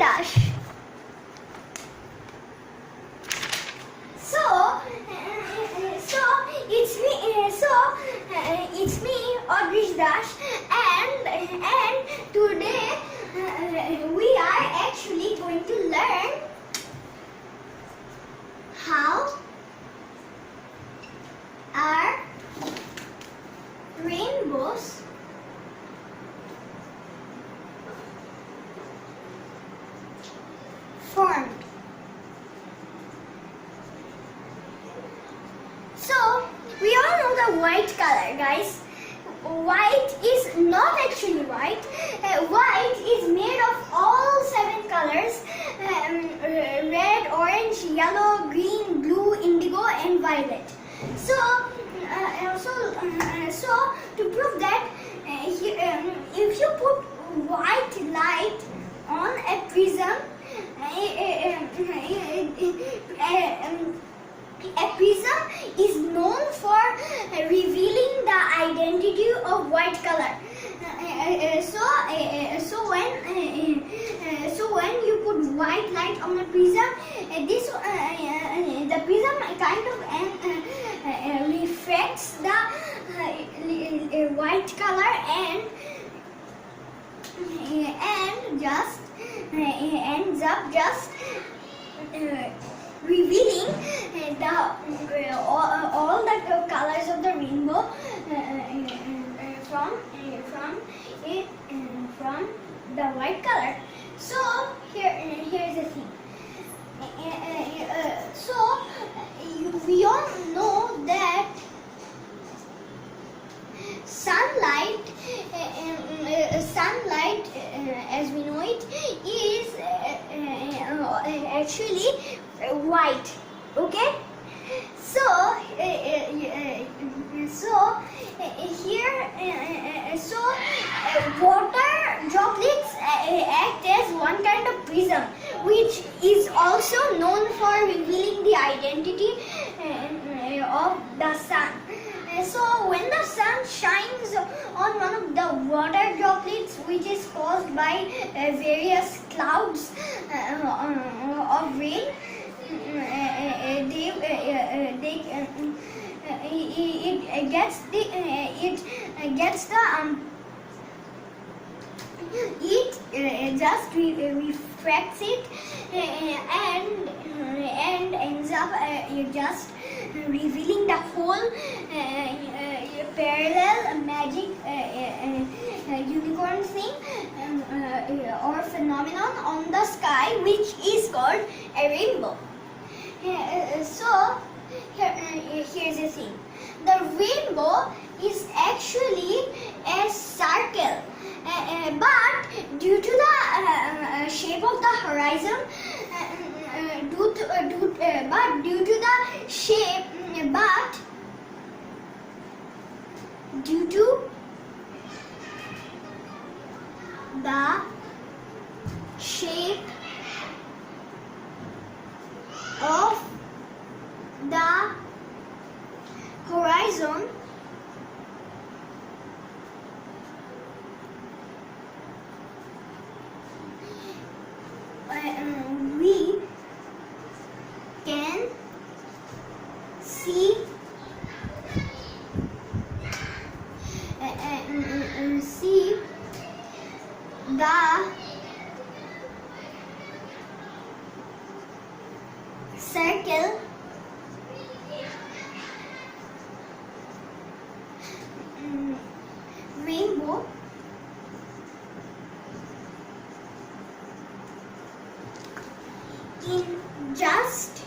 Dash. It's me, Adrish Dash, and today we are actually going to learn how are rainbows formed. So we all know the white color, guys. White is not actually white. White is made of all 7 colors: red, orange, yellow, green, blue, indigo, and violet. So to prove that, if you put white light on a prism, a prism is known for revealing the identity of white color. So when you put white light on a prism, the prism kind of reflects the white color and just ends up just revealing all the colors of the rainbow from the white color. So here's the thing. We all know that sunlight, as we know it, is actually white. Okay, water droplets act as one kind of prism, which is also known for revealing the identity of the sun. So when the sun shines on one of the water droplets, which is caused by various clouds of rain, it just refracts it and ends up just revealing the whole parallel magic unicorn thing or phenomenon on the sky, which is called a rainbow. So here's the thing. The rainbow is actually a circle, but due to the shape of the horizon, due to the shape of the horizon, we can see the circle rainbow in just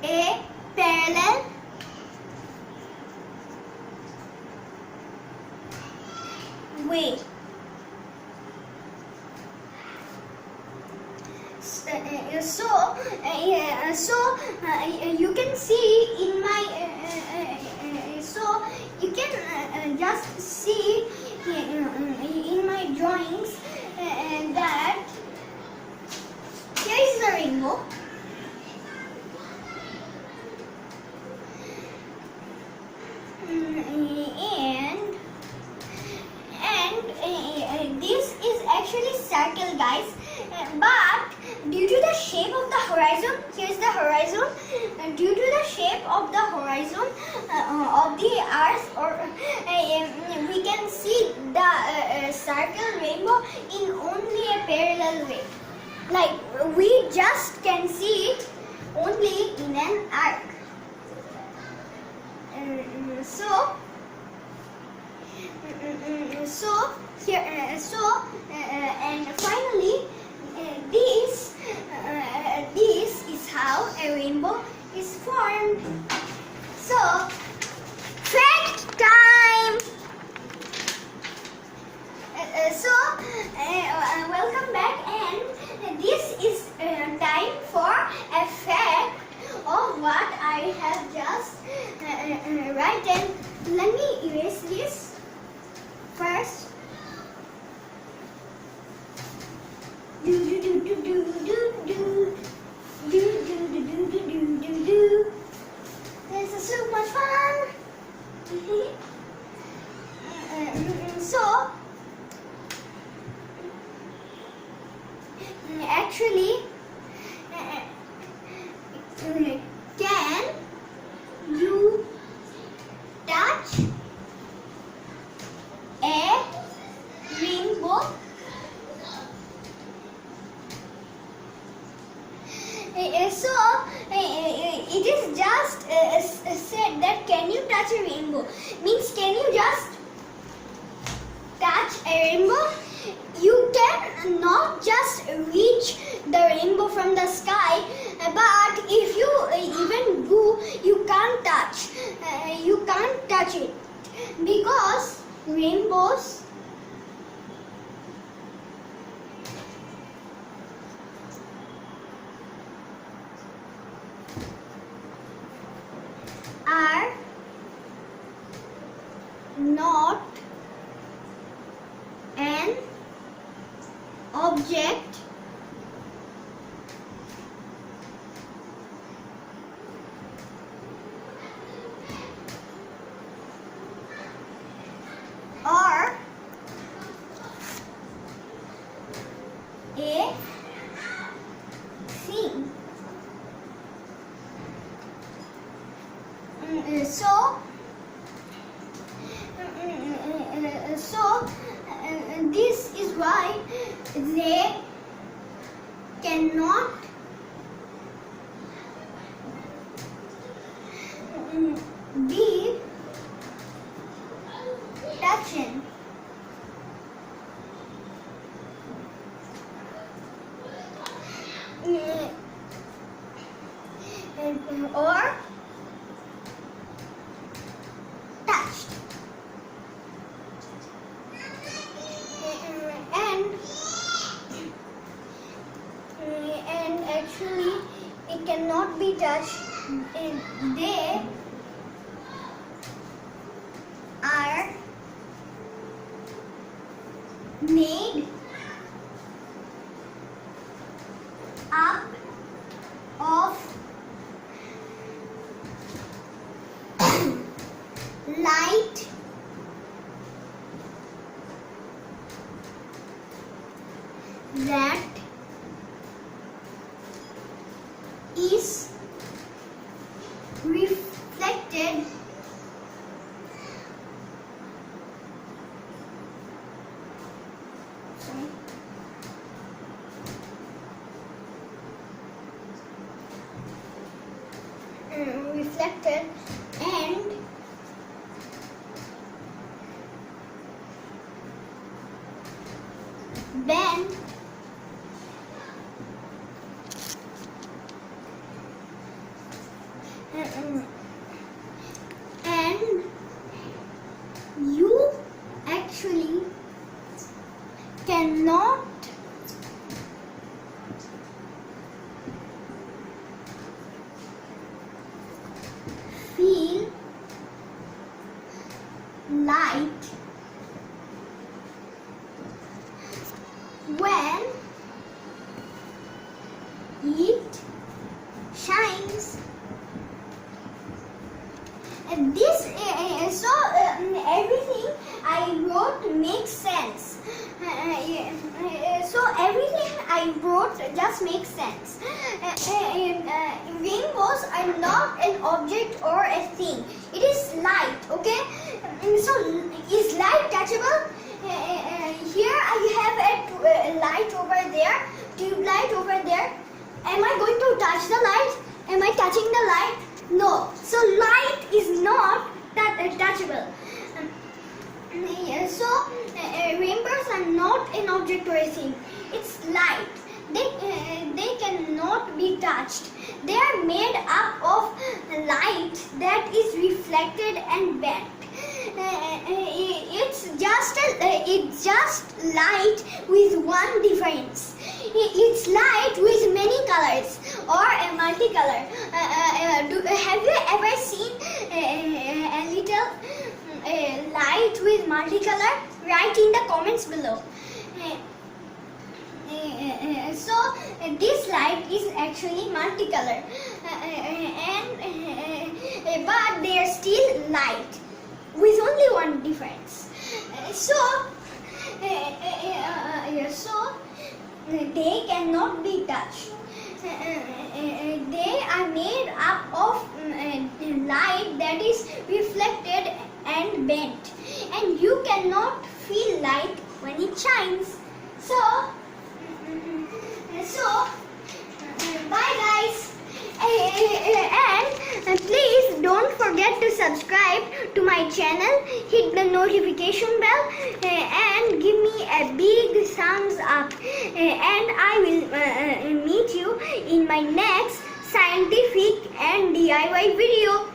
a parallel way. You can see in my you can just see in my drawings that here is the rainbow. actually circle, guys, but due to the shape of the horizon, here's the horizon, due to the shape of the horizon of the earth, or we can see the circle rainbow in only a parallel way, like we just can see it only in an arc. And finally, this is how a rainbow is formed. So, fact time. Welcome back, and this is time for a fact of what I have just written. Let me erase this first. This is so much fun. So actually, can you touch a rainbow? It is just said that can you touch a rainbow means can you just touch a rainbow? You can not just reach the rainbow from the sky, but if you even do, you can't touch. You can't touch it because rainbows are not an object or a thing. This is why they cannot be touching. Or touched. And actually it cannot be touched. They are made up of light that is reflected and then and you actually cannot feel light when it shines. Everything I wrote makes sense. So everything I wrote just makes sense. Rainbows are not an object or a thing. It is light, okay? So is light touchable? Here I have a light over there, tube light over there. Am I going to touch the light? Am I touching the light? No. So light is not touchable. So rainbows are not an object or a thing. It's light. They cannot be touched. They are made up of light that is reflected and bent. It's just light with one difference. It's light with many colors or a multicolor. Have you ever seen a little light with multicolor? Write in the comments below. So this light is actually multicolor, but they are still light with only one difference. So they cannot be touched. They are made up of light that is reflected and bent, and you cannot feel light when it shines. So bye guys, and please don't forget to subscribe to my channel, hit the notification bell, and give me a big thumbs up, and I will meet you in my next scientific and DIY video.